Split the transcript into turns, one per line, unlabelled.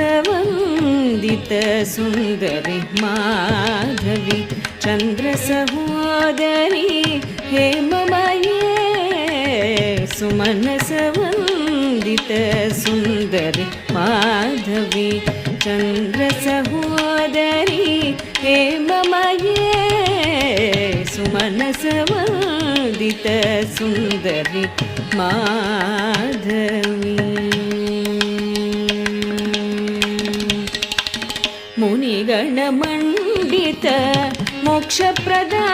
सुमनसवन्दित Sundari Madhavi चन्द्रसहोदरी हेममये सुमनसवन्दित Sundari Madhavi चन्द्रसहोदरी हेममये सुमनसवन्दित Sundari Madhavi मुनिगणमण्डित मोक्षप्रदा